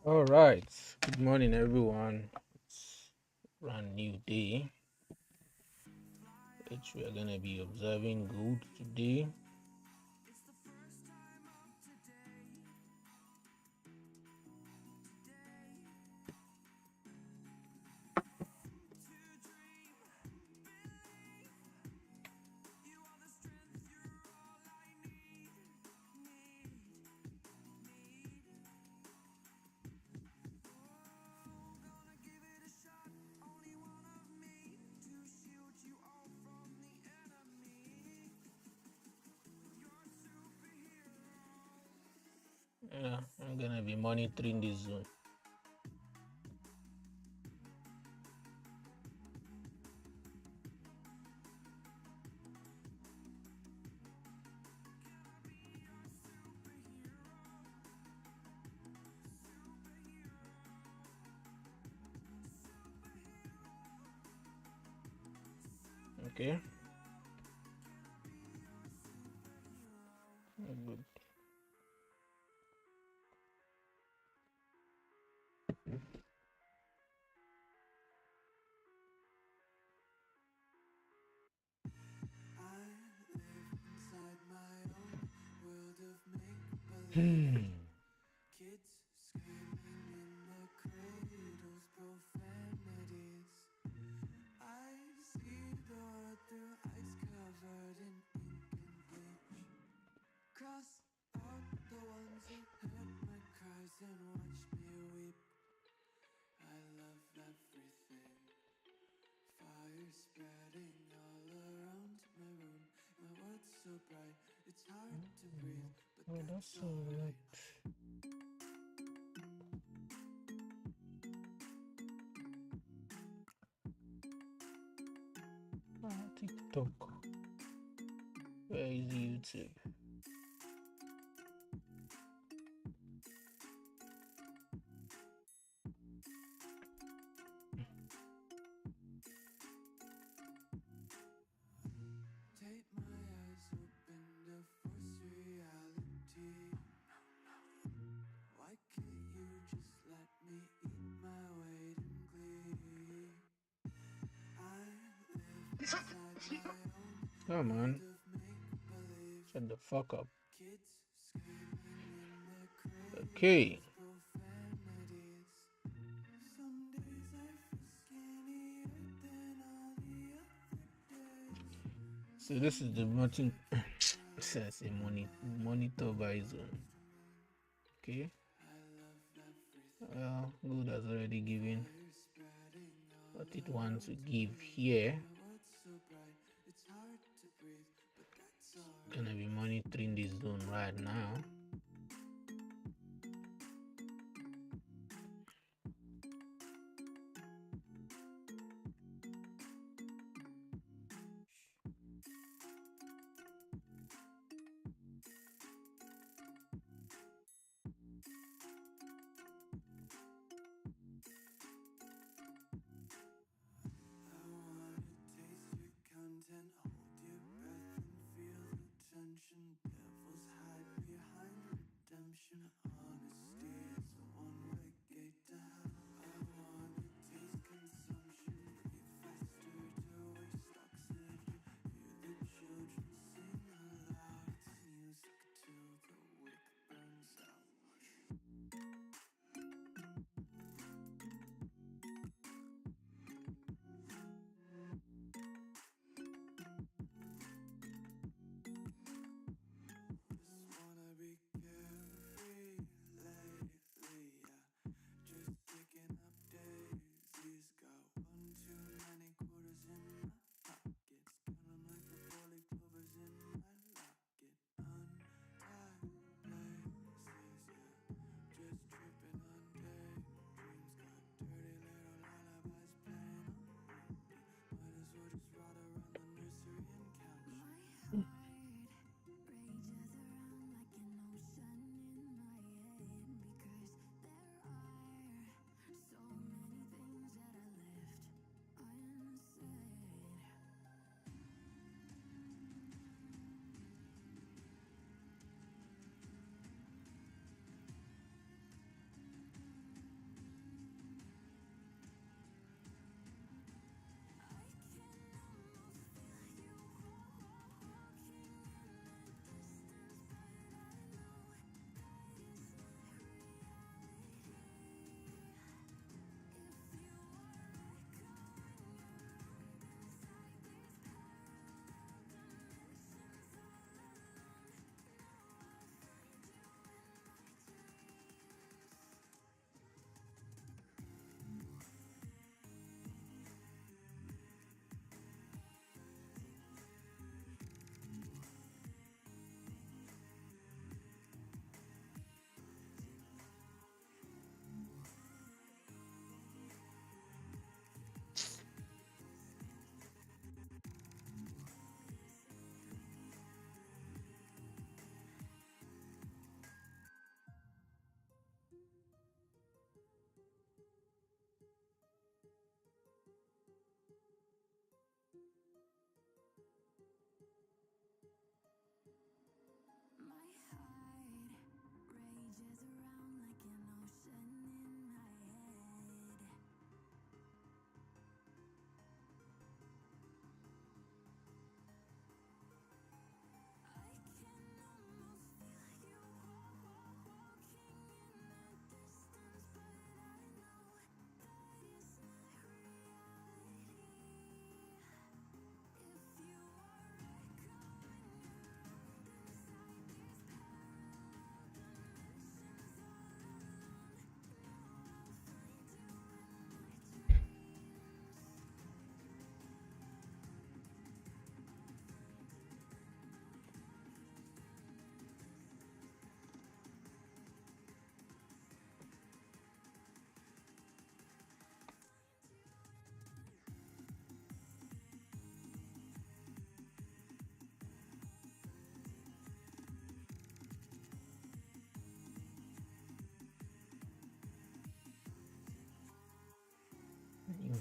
All right. Good morning, everyone. It's a brand new day, which we are gonna be observing good today. Yeah, I'm gonna be monitoring this zone. Okay. Good. Hmm. Oh, that's all right. TikTok. Where is YouTube? Come on. Shut the fuck up. Okay. So this is the says a monitor by zone. Okay. Well, good has already given what it wants to give here. Gonna be monitoring this zone right now.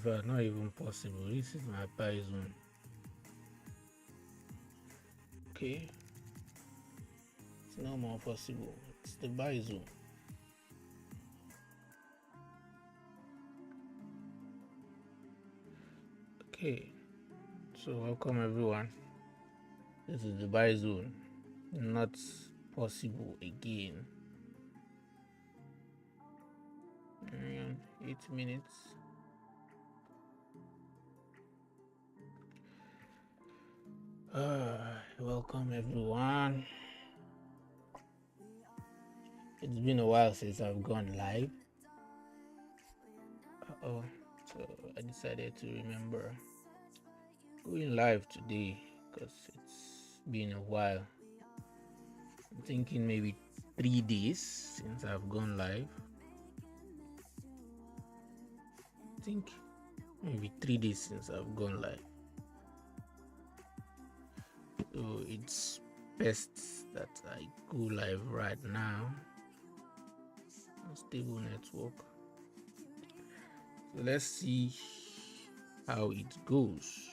not even possible. This is my buy zone. Okay, it's no more possible. It's the buy zone. Okay, so welcome everyone. This is the buy zone. Not possible again. 8 minutes. Welcome everyone. It's been a while since I've gone live. So I decided to remember going live today because it's been a while. I'm thinking maybe 3 days since I've gone live. I think maybe 3 days since I've gone live. So it's best that I go live right now. Stable network. So let's see how it goes.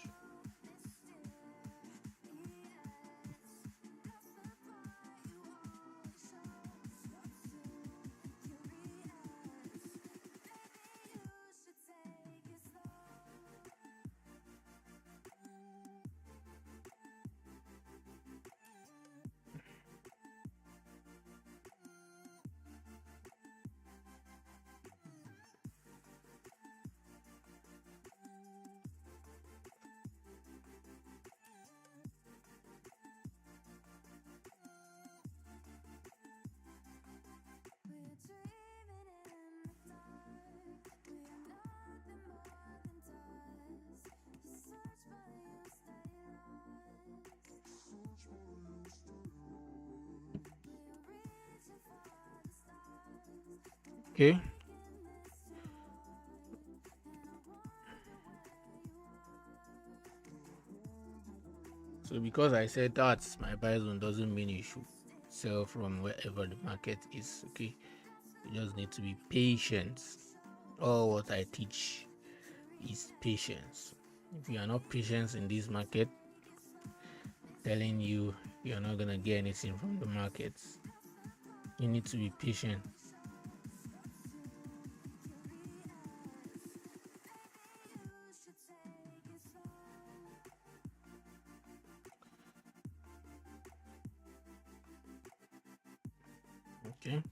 Okay. So because I said that my buy zone doesn't mean you should sell from wherever the market is. Okay, you just need to be patient. All what I teach is patience. If you are not patient in this market, I'm telling you, you're not gonna get anything from the markets. You need to be patient. Okay.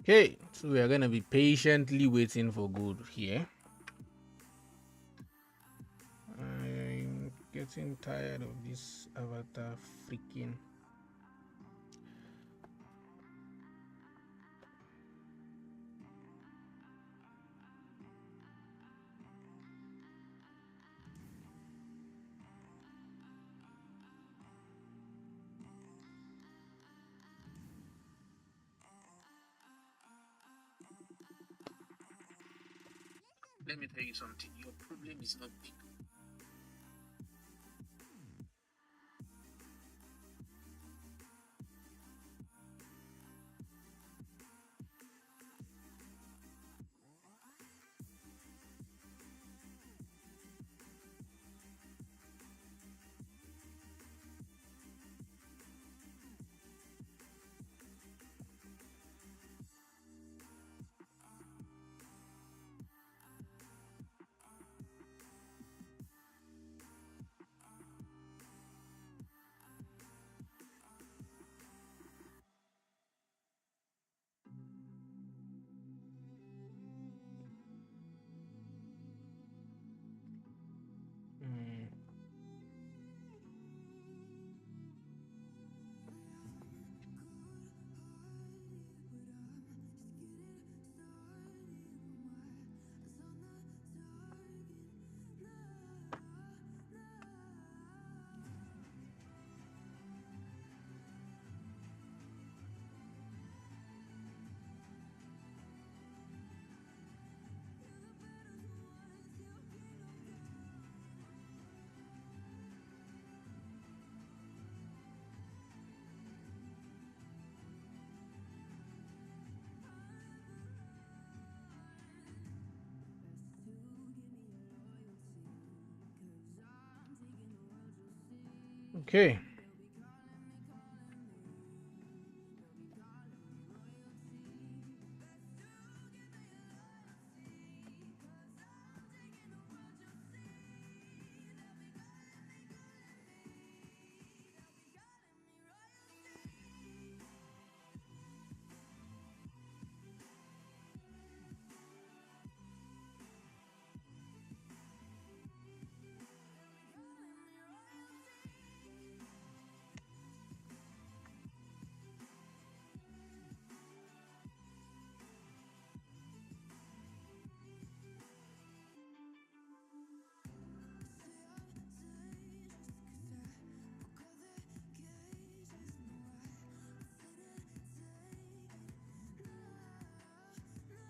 Okay, so we are gonna be patiently waiting for gold here. I'm getting tired of this avatar freaking. Let me tell you something. Your problem is not big. Okay.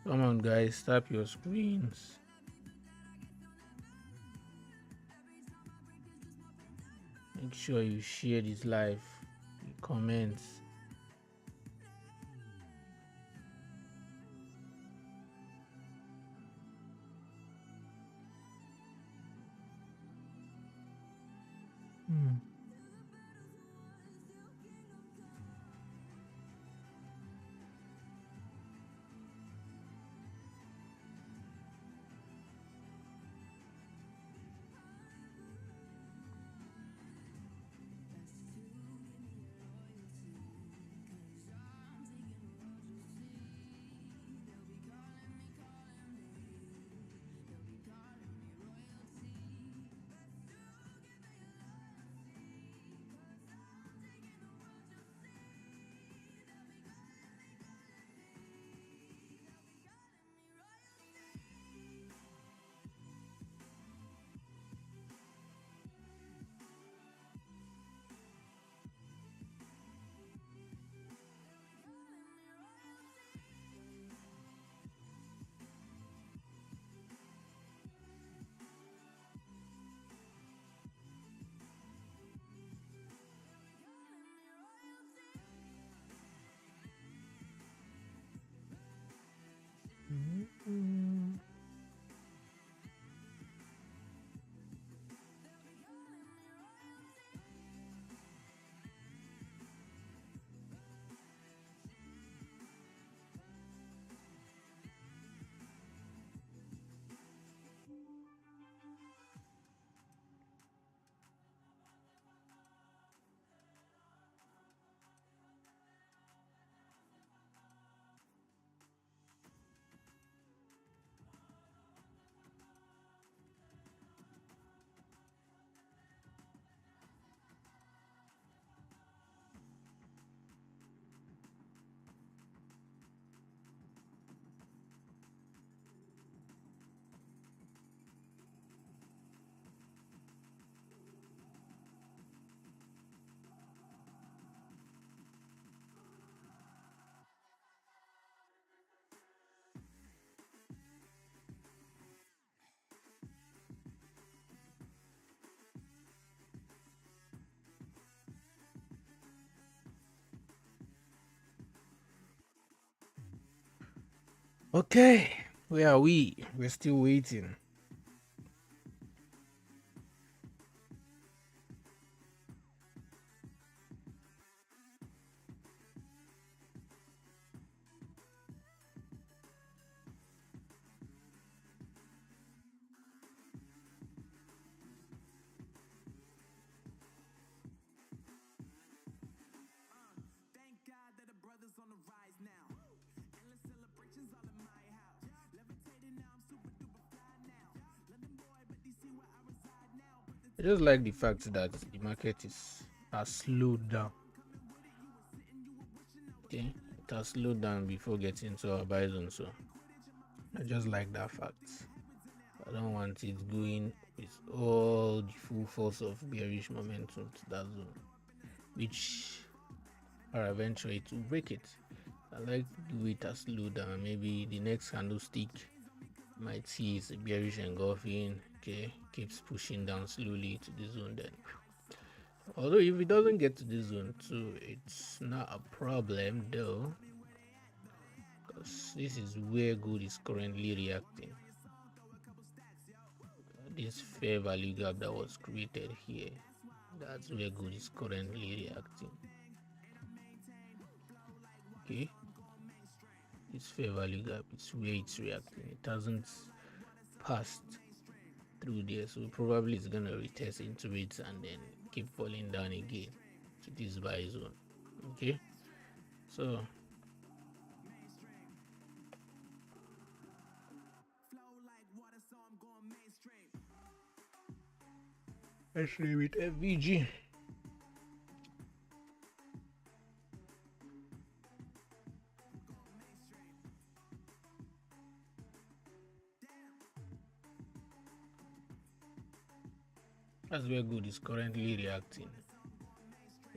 Come on, guys, tap your screens. Make sure you share this live. You comment. Hmm. Mhm. Okay, where are we? We're still waiting. I just like the fact that the market has slowed down. Okay, it has slowed down before getting to our buy zone, so I just like that fact. I don't want it going with all the full force of bearish momentum to that zone, which are eventually to break it. I like the way it has slowed down. Maybe the next candlestick might see it's a bearish engulfing. Okay, keeps pushing down slowly to the zone then. Although if it doesn't get to this zone too, it's not a problem though, because this is where gold is currently reacting. This fair value gap that was created here That's where good is currently reacting. Okay, this fair value gap is where it's reacting. It hasn't passed through there, so probably it's gonna retest into it and then keep falling down again to this buy zone. Okay, so let's leave it FVG. That's where good is currently reacting.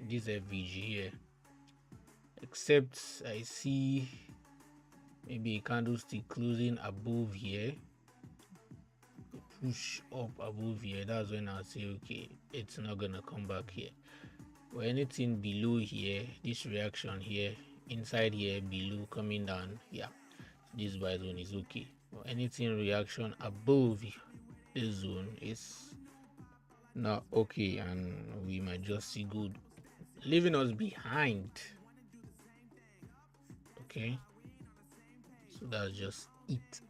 This FVG here. Except I see maybe a candlestick closing above here. Push up above here. That's when I'll say, okay, it's not gonna come back here. Or anything below here, this reaction here, inside here, below, coming down, yeah, this buy zone is okay. Or anything reaction above this zone is not okay, and we might just see good leaving us behind. Okay, so that's just it.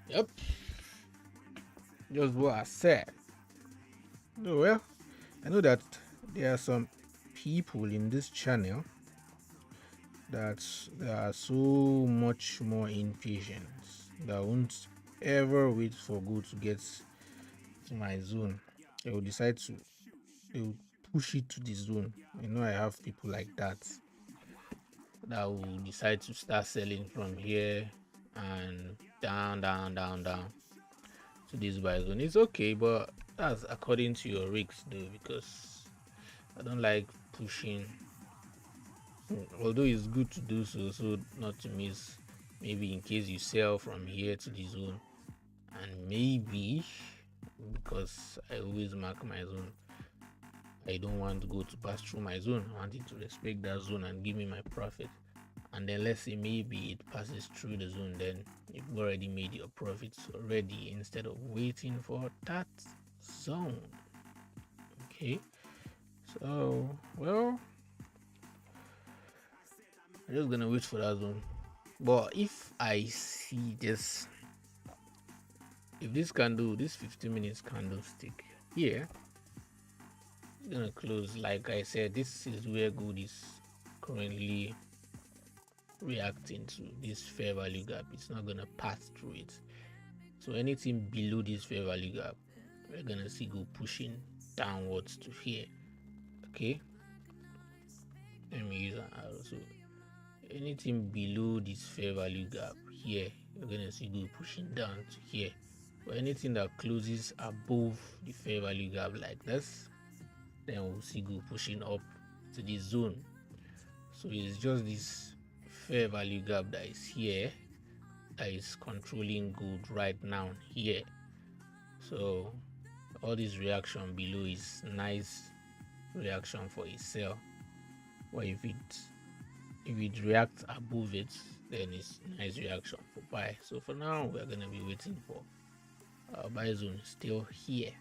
Yep, just what I said. Oh, well, I know that there are some people in this channel that they are so much more impatient that won't ever wait for good to get to my zone. They will decide to they will push it to the zone. You know, I have people like that will decide to start selling from here and down to this buy zone. It's okay, but that's according to your risks though, because I don't like pushing. Although it's good to do so not to miss, maybe in case you sell from here to the zone, and maybe because I always mark my zone, I don't want to go to pass through my zone. I want it to respect that zone and give me my profit. And then let's say maybe it passes through the zone, then you've already made your profits already instead of waiting for that zone. Okay, so well, I'm just gonna wait for that zone But if I see this, if this candle, this 15 minutes candlestick here, it's gonna close. Like I said, this is where gold is currently reacting to this fair value gap. It's not gonna pass through it. So anything below this fair value gap, we're gonna see gold pushing downwards to here. Okay, let me use an arrow. So anything below this fair value gap here, you're gonna see gold pushing down to here. But anything that closes above the fair value gap like this, then we'll see gold pushing up to this zone. So it's just this fair value gap that is here that is controlling gold right now here. So all this reaction below is nice reaction for a sell. But if it reacts above it, then it's nice reaction for buy. So for now, we're gonna be waiting for our buy zone still here.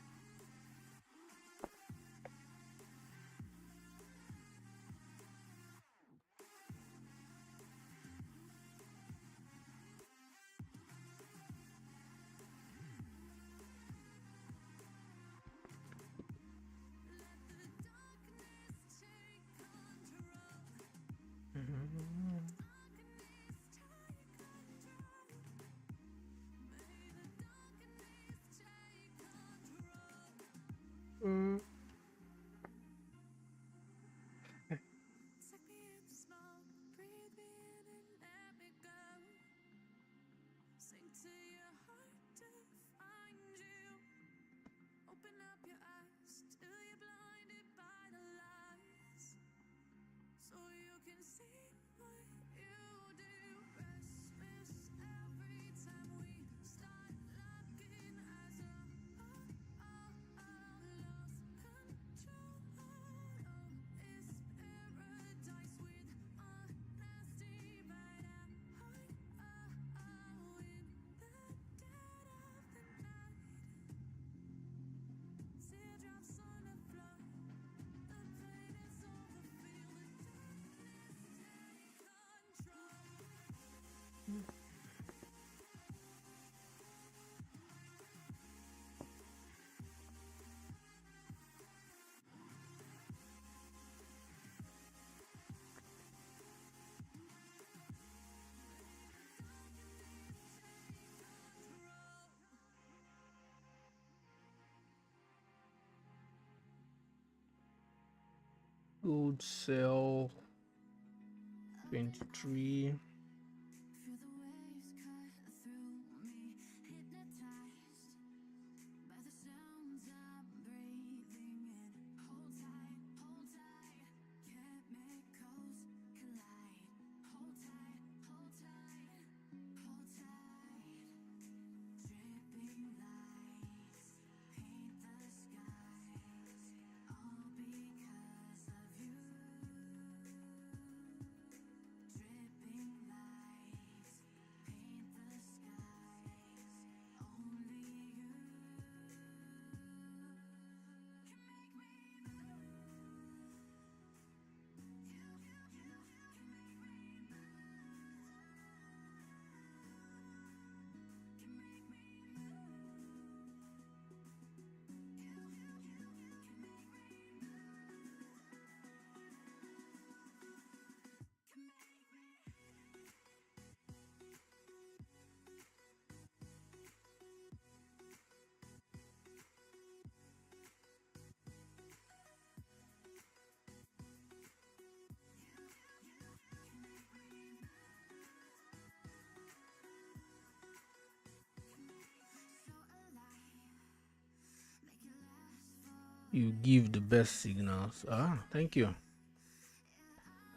Gold sell 23. You give the best signals. Thank you.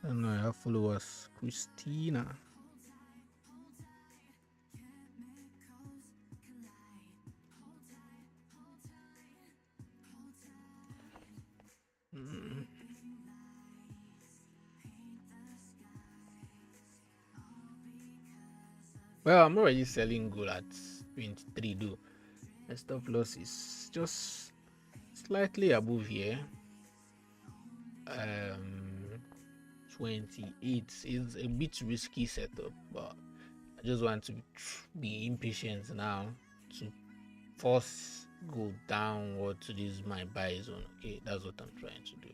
And I have followers, Christina. Well, I'm already selling gold at 23 though. My stop loss is just slightly above here. 28 is a bit risky setup, but I just want to be impatient now to force go downward to this my buy zone. Okay, that's what I'm trying to do.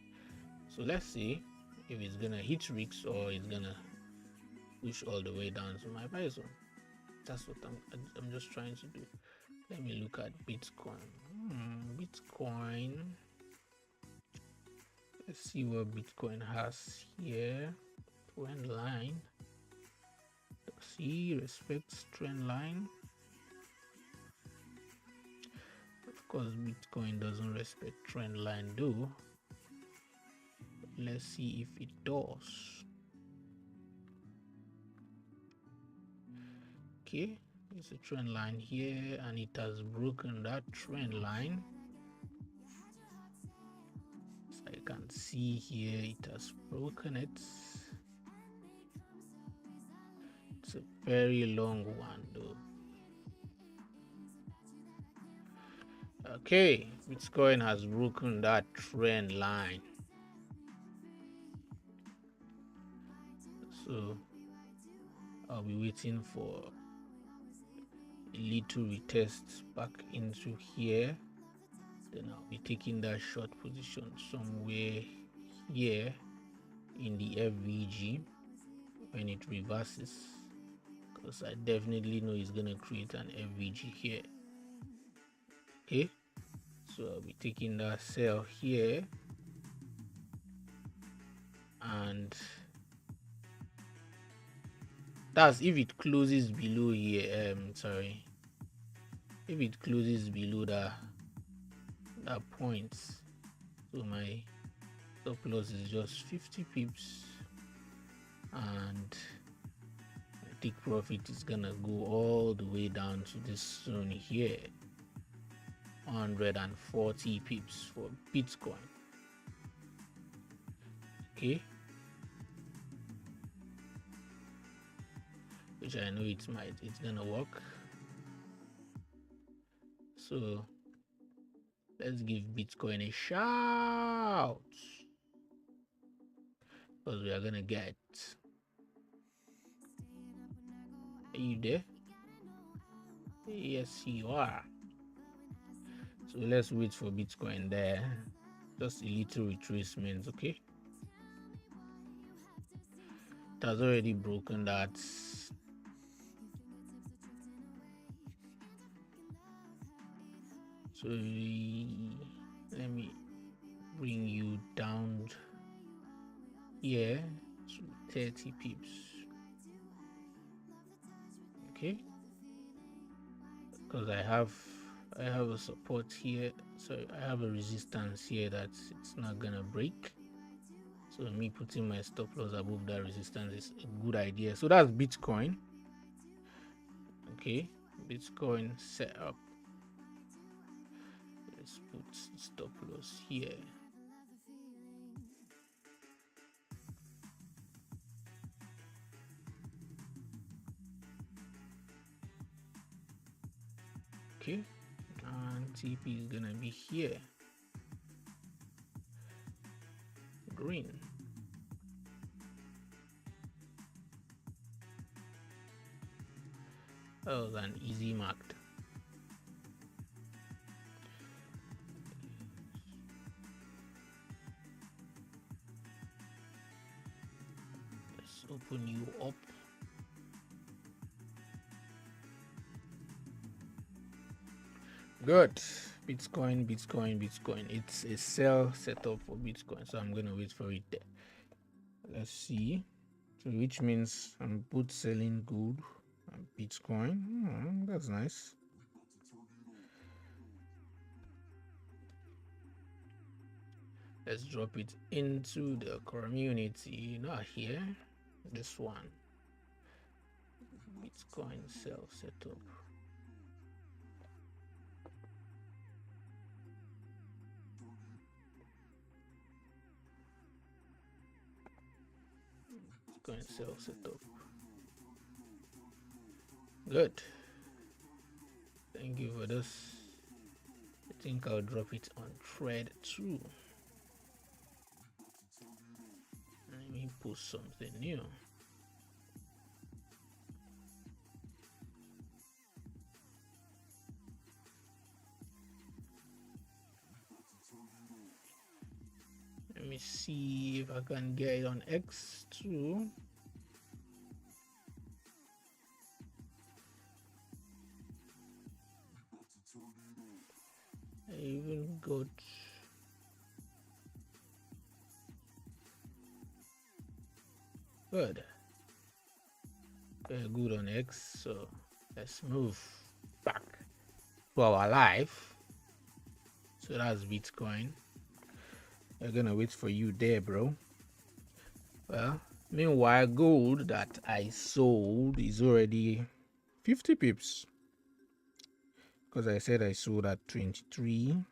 So let's see if it's gonna hit Ricks or it's gonna push all the way down to my buy zone. That's what I'm just trying to do. Let me look at Bitcoin. Bitcoin. Let's see what Bitcoin has here. Trend line. Does he respect trend line? Of course, Bitcoin doesn't respect trend line though. Let's see if it does. Okay, it's a trend line here and it has broken that trend line. So I can see here it has broken it. It's a very long one though. Okay, Bitcoin has broken that trend line. So I'll be waiting for a little retest back into here. Then I'll be taking that short position somewhere here in the FVG when it reverses, because I definitely know it's gonna create an FVG here. Okay, so I'll be taking that sell here, and that's if it closes below here. Sorry, if it closes below that point. So my stop loss is just 50 pips, and my take profit is gonna go all the way down to this zone here, 140 pips for Bitcoin. Okay, which I know it's gonna work. So let's give Bitcoin a shout, because we are gonna get. Are you there? Yes, you are. So let's wait for Bitcoin there. Just a little retracement, okay? It has already broken that. So let me bring you down here to 30 pips. Okay, because I have a support here, so I have a resistance here that it's not gonna break. So me putting my stop loss above that resistance is a good idea. So that's Bitcoin. Okay, Bitcoin set up. Let's put stop loss here. Okay, and TP is gonna be here, green. That was an easy marked. Let's open you up. Good. Bitcoin. It's a sell setup for Bitcoin, so I'm gonna wait for it there. Let's see. So which means I'm both selling gold and Bitcoin. That's nice. Let's drop it into the community. Not here. This one. Bitcoin sell setup. Bitcoin sell setup. Good. Thank you for this. I think I'll drop it on thread too. Let me post something new. me see if I can get it on X too. I even got good. Very good on X. So let's move back to our life. So that's Bitcoin. We're gonna wait for you there, bro. Well, meanwhile, gold that I sold is already 50 pips because I said I sold at 23.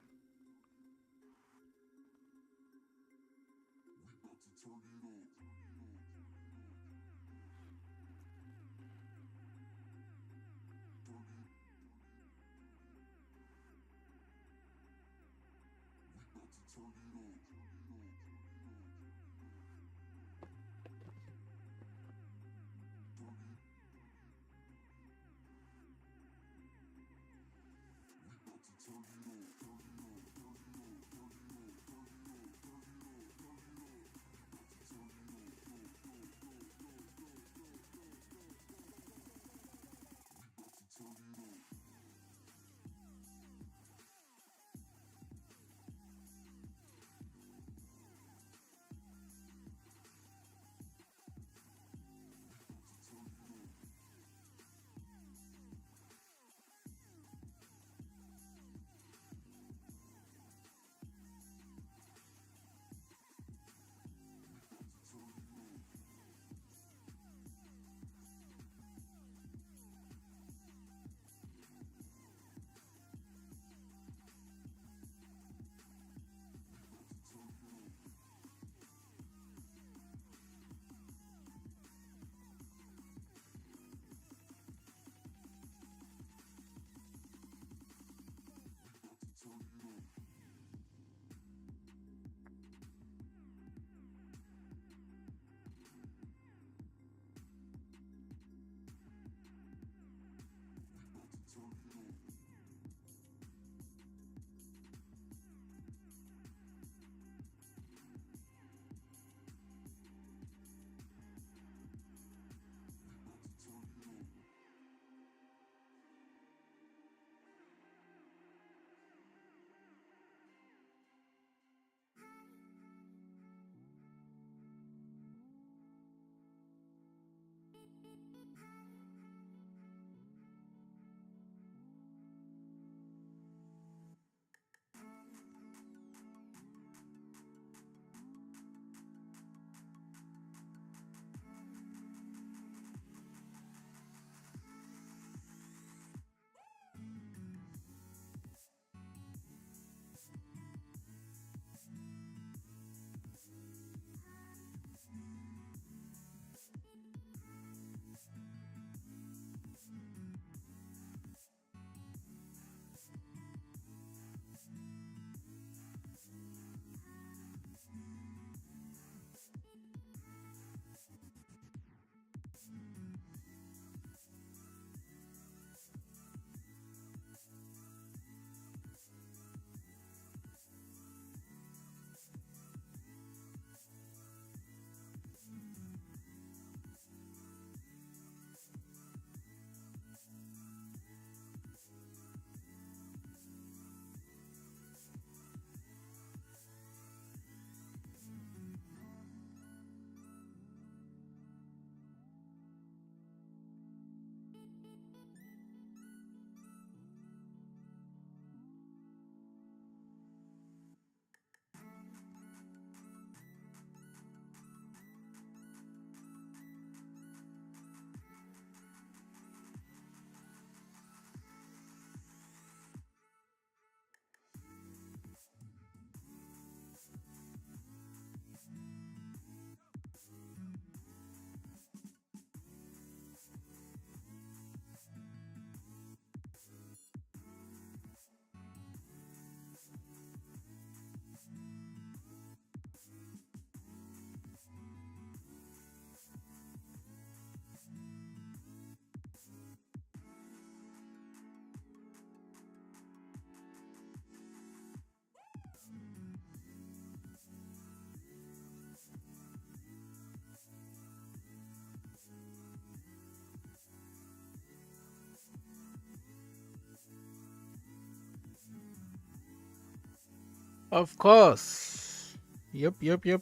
Of course. Yep.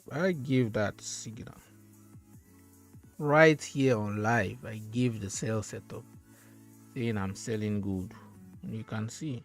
I give that signal. Right here on live, I give the sale setup saying I'm selling good. You can see.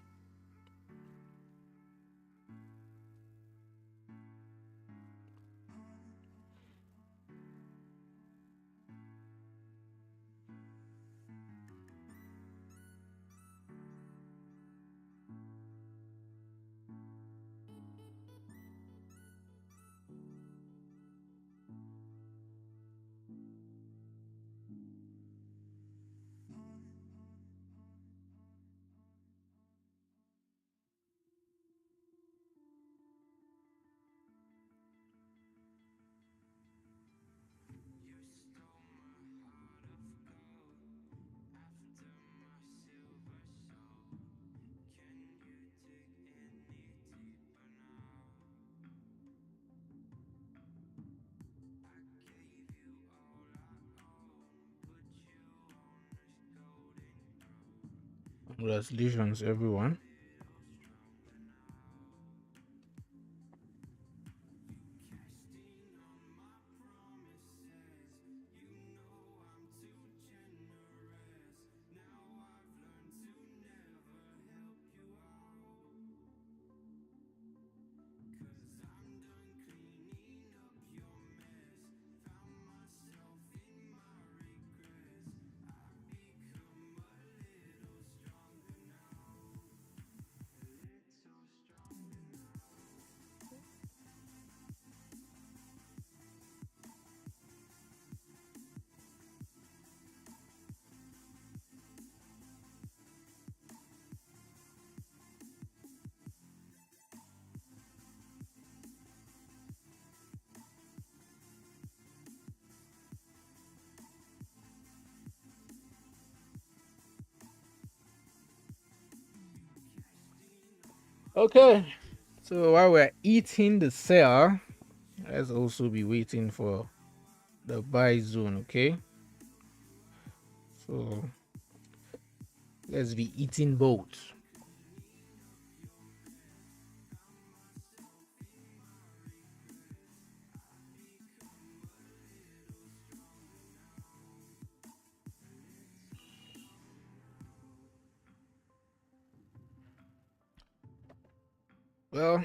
Congratulations, everyone. Okay. So while we're eating the sale, let's also be waiting for the buy zone, okay? So let's be eating both. Well,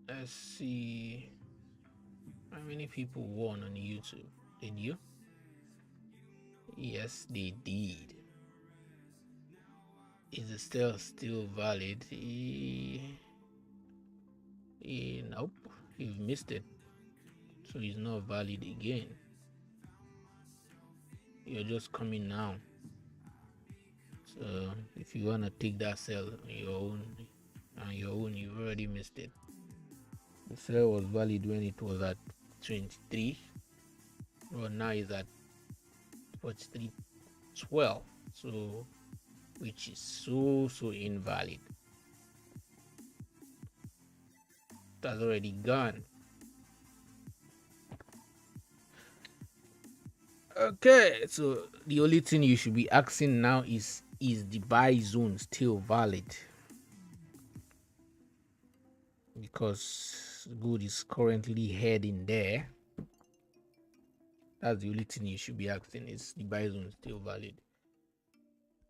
let's see how many people won on YouTube. Did you? Yes, they did. Is it still valid? Nope, you've missed it. So it's not valid again. You're just coming now. So if you wanna take that sell on your own, you've already missed it. The sell was valid when it was at 23. Well, now it's at 43.12. So which is so invalid. That's already gone. Okay, so the only thing you should be asking now is the buy zone still valid? Because good is currently heading there. That's the only thing you should be asking, is the buy zone still valid?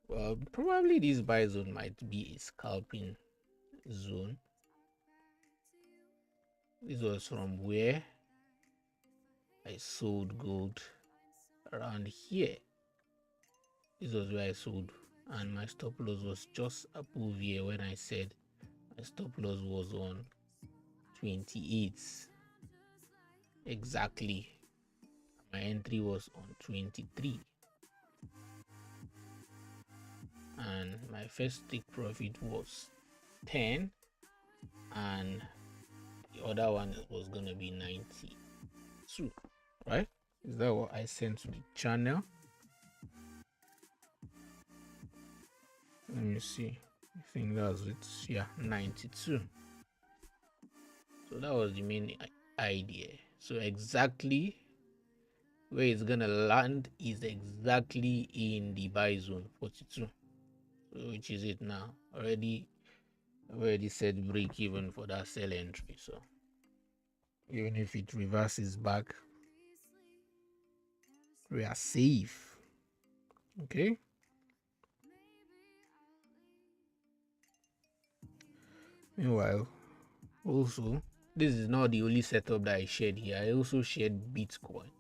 Well, probably this buy zone might be a scalping zone. This was from where I sold gold around here. This was where I sold, and my stop loss was just above here when I said my stop loss was on 28 exactly. My entry was on 23, and my first take profit was 10, and the other one was gonna be 92, right? Is that what I sent to the channel? Let me see. I think that's it. Yeah, 92. So that was the main idea. So exactly where it's gonna land is exactly in the buy zone 42. So which is it now? Already set break even for that sell entry. So even if it reverses back, we are safe. Okay. Meanwhile, also, this is not the only setup that I shared here. I also shared Bitcoin.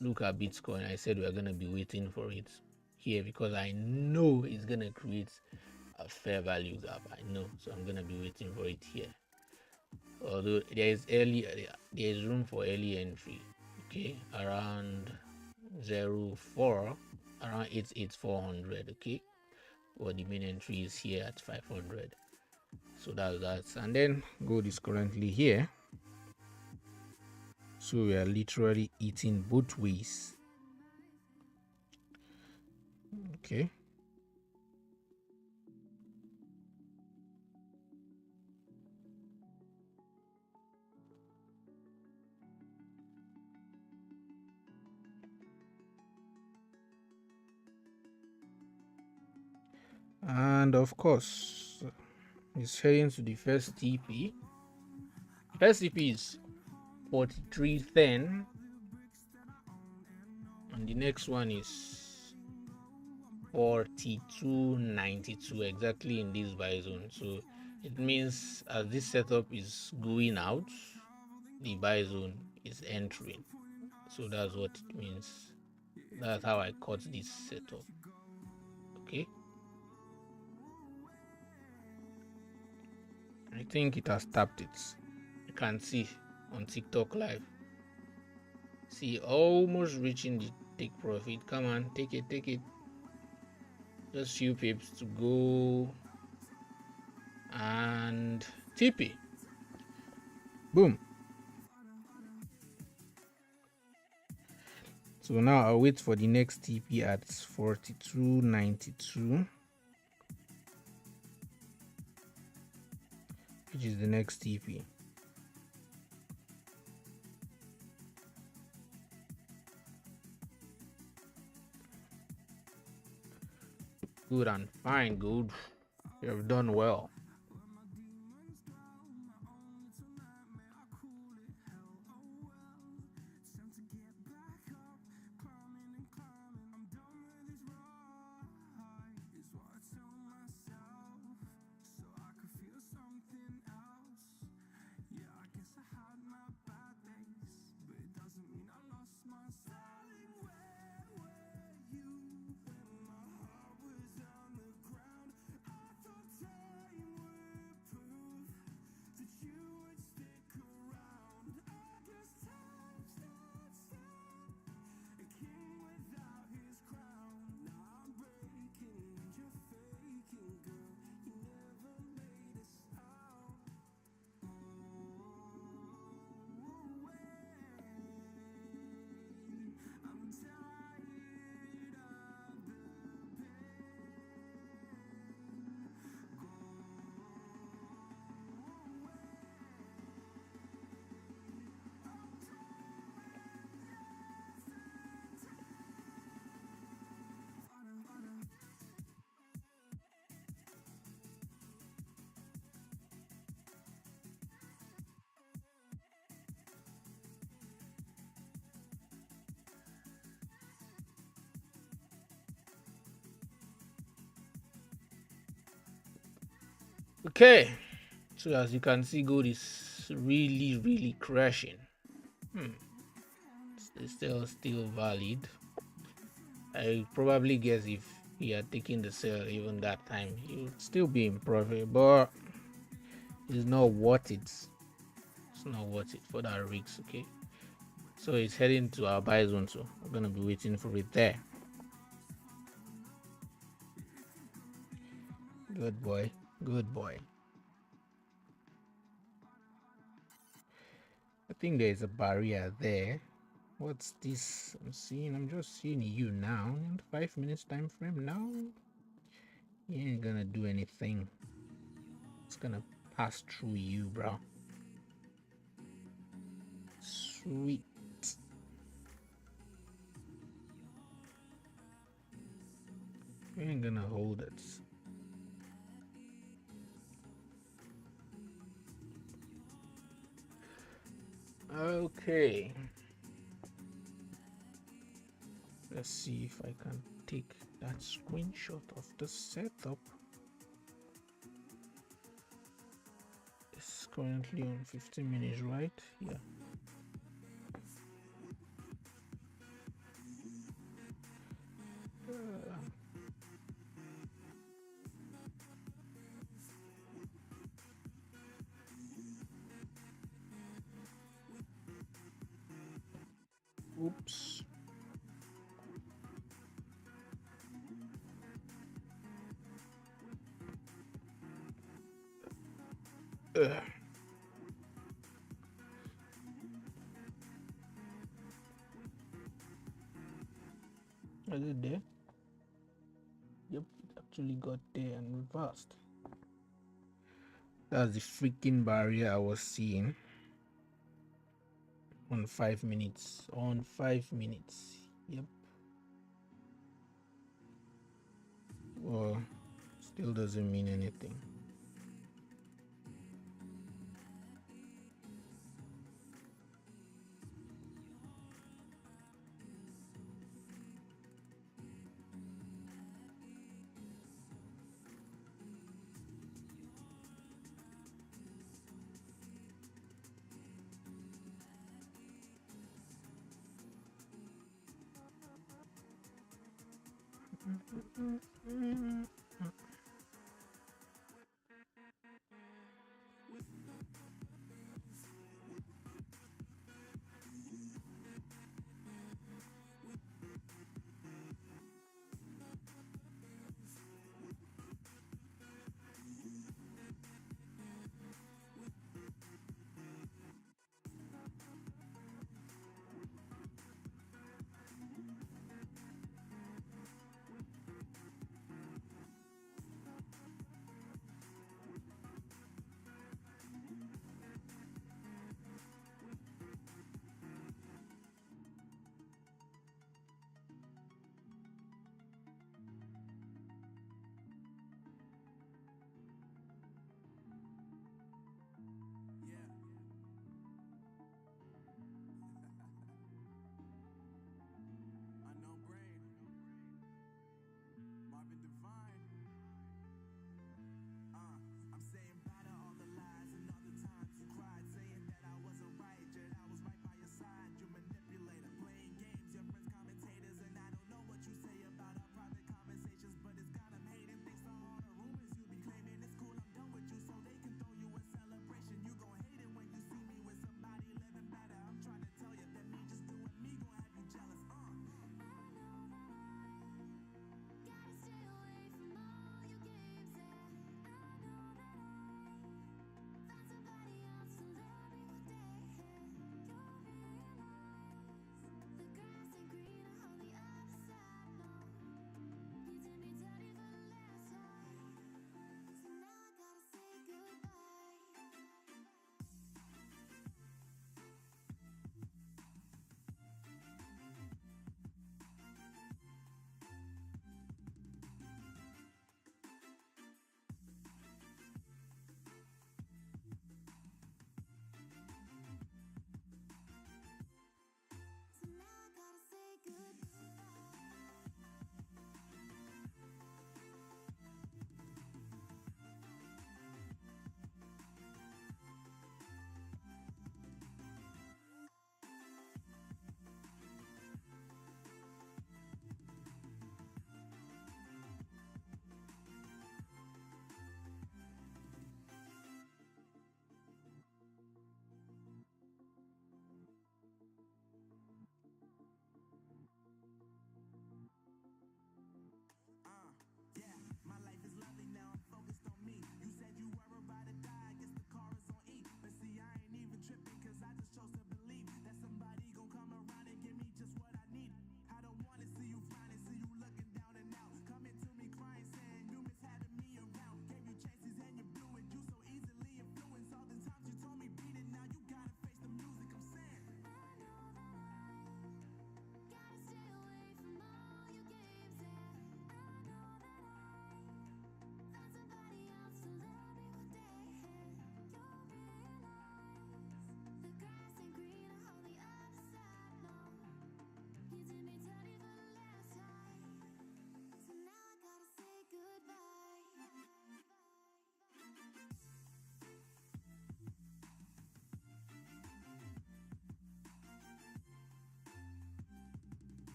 Look at Bitcoin. I said we're gonna be waiting for it here because I know it's gonna create a fair value gap. I know, so I'm gonna be waiting for it here. Although there is room for early entry. Okay, around 04, around 88400. Okay, or the main entry is here at 500. So that's that. And then gold is currently here. So we are literally eating both ways. Okay. And of course, it's heading to the first TP. First TP is 4310, and the next one is 4292, exactly in this buy zone. So it means as this setup is going out, the buy zone is entering. So that's what it means. That's how I cut this setup. Okay. I think it has tapped it. You can see on TikTok live. See, almost reaching the take profit. Come on, take it, take it. Just few pips to go. And TP. Boom. So now I'll wait for the next TP at 4292, which is the next TP. Good and fine, good. You have done well. Okay, so as you can see, gold is really crashing. It's still valid. I probably guess if you are taking the sale even that time, you'd still be in profit, but it's not worth it. It's not worth it for that risk. Okay, so it's heading to our buy zone, so we're gonna be waiting for it there. Good boy, good boy. I think there's a barrier there. What's this I'm just seeing you now in 5 minutes time frame. Now you ain't gonna do anything. It's gonna pass through you, bro. Sweet. We ain't gonna hold it. Okay. Let's see if I can take that screenshot of the setup. It's currently on 15 minutes, right? Yeah. Oops. Is it there? Yep, it actually got there and reversed. That's the freaking barrier I was seeing. On 5 minutes. On 5 minutes. Yep. Well, still doesn't mean anything.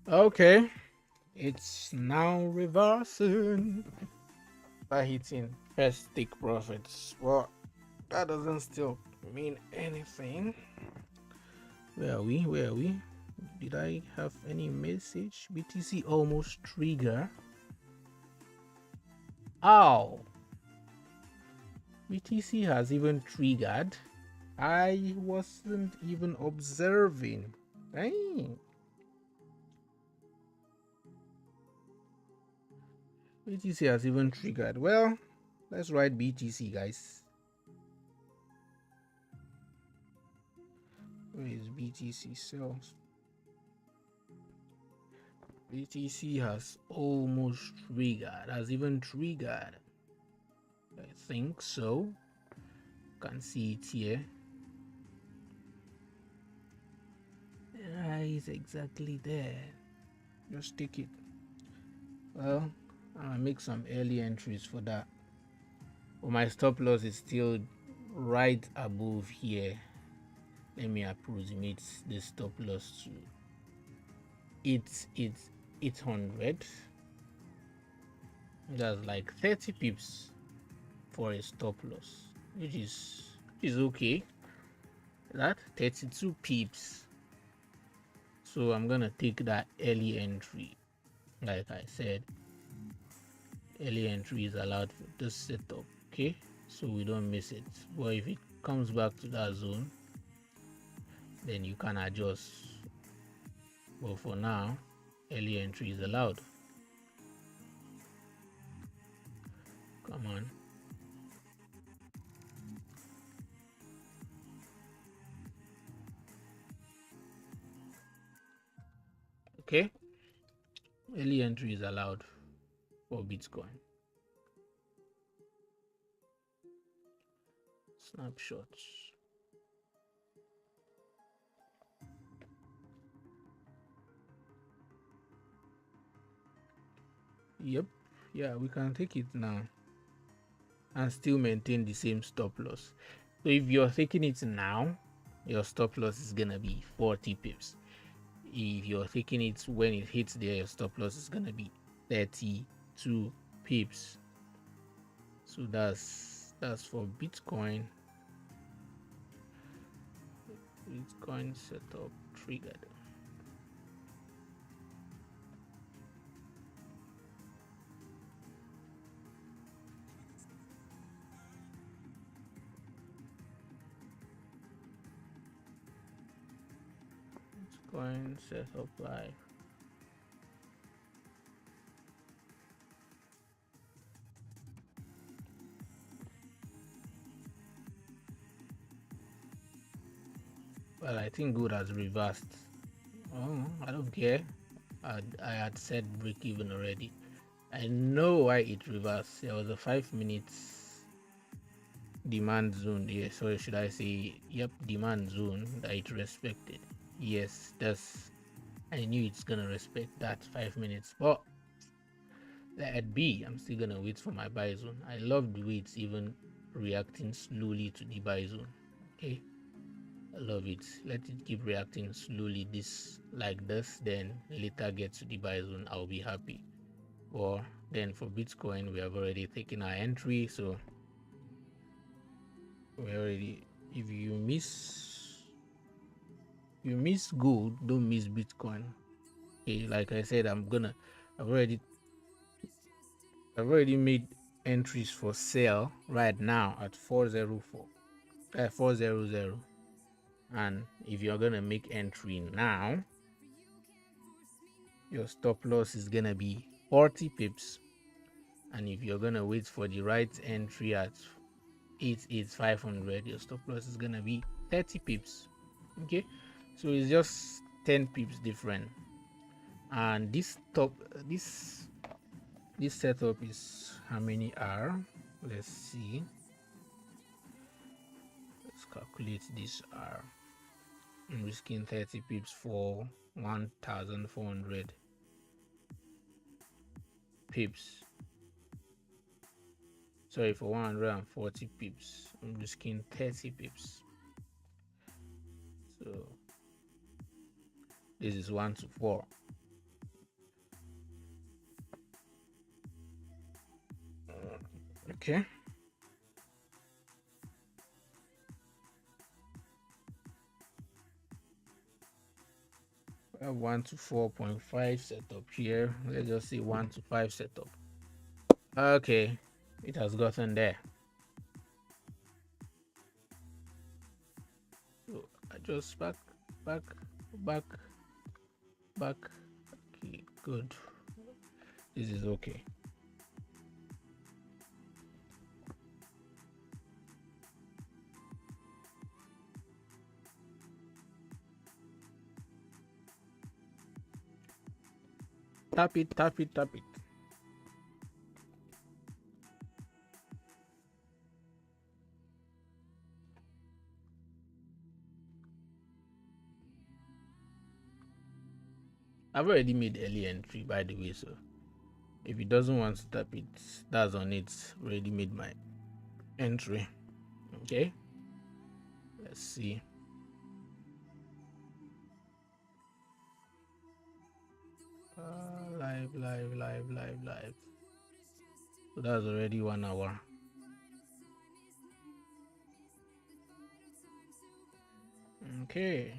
Okay, it's now reversing by hitting first take profits. Well, that doesn't still mean anything. Where are we? Where are we? Did I have any message? BTC almost trigger. Ow! BTC has even triggered. I wasn't even observing. Dang. BTC has even triggered. Well, let's write BTC, guys. Where is BTC sales? BTC has almost triggered. Has even triggered. I think so. Can see it here. It's exactly there. Just take it. Well, I'll make some early entries for that. But my stop loss is still right above here. Let me approximate the stop loss to it's 800. That's like 30 pips for a stop loss, which is okay. That 32 pips. So I'm gonna take that early entry. Like I said, early entry is allowed for this setup, okay? So we don't miss it. But if it comes back to that zone, then you can adjust. But for now, early entry is allowed. Come on. Okay, early entry is allowed for Bitcoin. Snapshots. Yep, yeah, we can take it now and still maintain the same stop loss. So if you're taking it now, your stop loss is gonna be 40 pips. If you're taking it when it hits there, your stop loss is gonna be 32 pips. So that's for Bitcoin. Bitcoin setup triggered. Bitcoin setup live. Well, I think good has reversed. Oh, I don't care. I had said break even already. I know why it reversed. There was a 5 minutes demand zone there. So should I say, yep, demand zone that it respected. Yes, that's, I knew it's gonna respect that 5 minutes. But let be, I'm still gonna wait for my buy zone. I love the way it's even reacting slowly to the buy zone. Okay, I love it. Let it keep reacting slowly this like this, then later get to the buy zone. I'll be happy. Or then for Bitcoin, we have already taken our entry, so we already, if you miss gold, don't miss Bitcoin. Okay, like I said, I've already I've already made entries for sale right now at 404 400. And if you're gonna make entry now, your stop loss is gonna be 40 pips. And if you're gonna wait for the right entry at 88500, your stop loss is gonna be 30 pips. Okay, so it's just 10 pips different. And this setup is how many R? Let's see. Let's calculate this R. I'm risking 30 pips for 1400 pips. Sorry, for 140 pips. I'm risking 30 pips. So this is 1 to 4. Okay. I have 1 to 4.5 setup here. Let's just say 1 to 5 setup. Okay, it has gotten there. So I just back, back, back, back. Okay, good. This is okay. Tap it, tap it, tap it. I've already made early entry, by the way, so if it doesn't want to tap it, that's on it. Already made my entry. Okay, let's see. Live, live, live, live, live. So that's already 1 hour. Okay,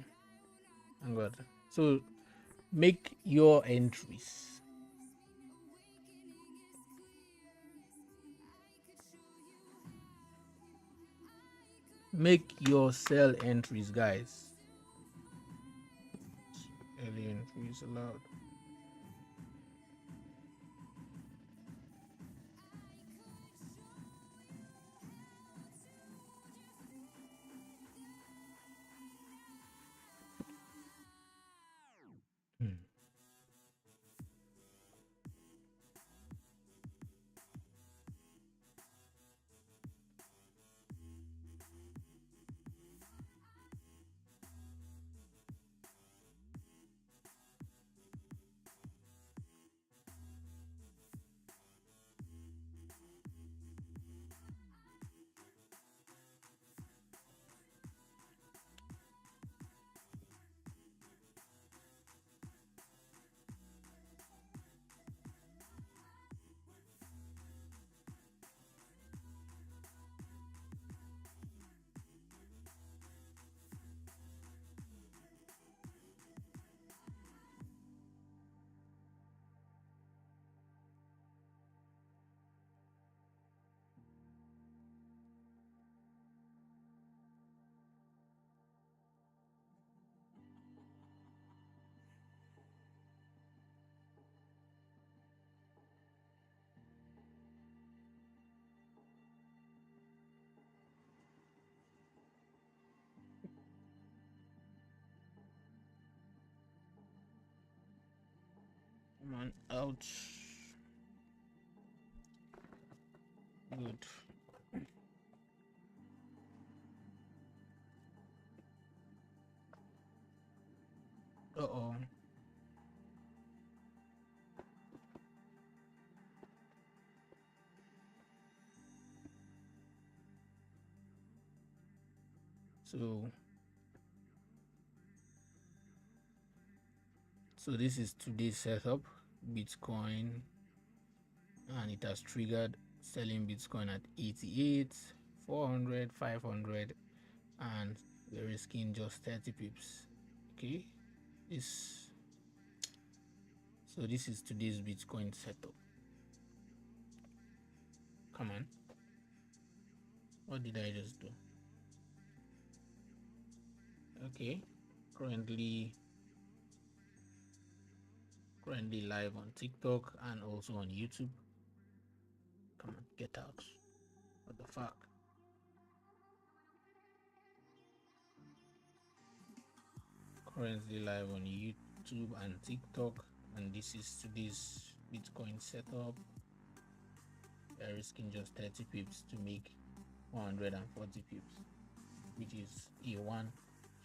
thank God. So make your entries. Make your sell entries, guys. Early entries allowed. Hmm. Come on, out. Good. Uh-oh. So this is today's setup. Bitcoin, and it has triggered selling Bitcoin at 88, 400, 500, and we're risking just 30 pips. Okay, this so this is today's Bitcoin setup. Come on, what did I just do? Okay, currently live on TikTok and also on YouTube. Come on, get out. What the fuck? Currently live on YouTube and TikTok, and this is today's Bitcoin setup. We're risking just 30 pips to make 140 pips, which is a 1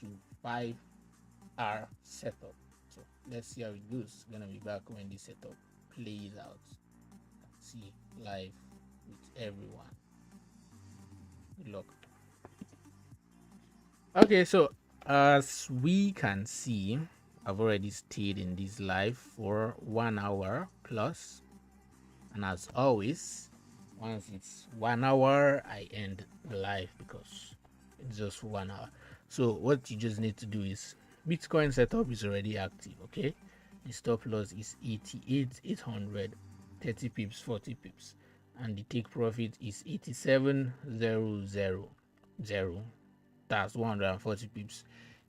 to 5 hour setup. So let's see how it goes. Gonna be back when the setup plays out. See live with everyone. Good luck. Okay, so as we can see, I've already stayed in this live for 1 hour plus, and as always, Once it's 1 hour, I end the live because it's just 1 hour. So what you just need to do is Bitcoin setup is already active. Okay, the stop loss is 88,800, 30 pips, 40 pips, and the take profit is 87,000. That's 140 pips.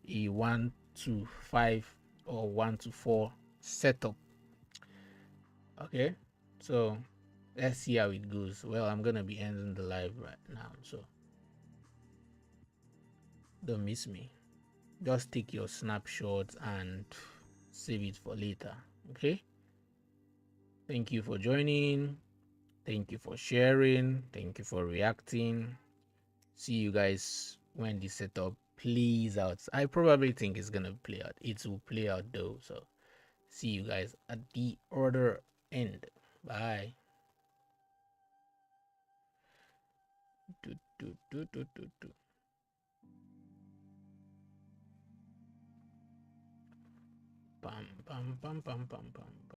A 1 to 5 or 1 to 4 setup. Okay, so let's see how it goes. Well, I'm gonna be ending the live right now, so don't miss me. Just take your snapshots and save it for later. Okay, thank you for joining, thank you for sharing, thank you for reacting. See you guys when the setup plays out. I probably think it's gonna play out. It will play out though, so see you guys at the other end. Bye. Do, do, do, do, do, do. Pam, pam, pam, pam, pam, pam.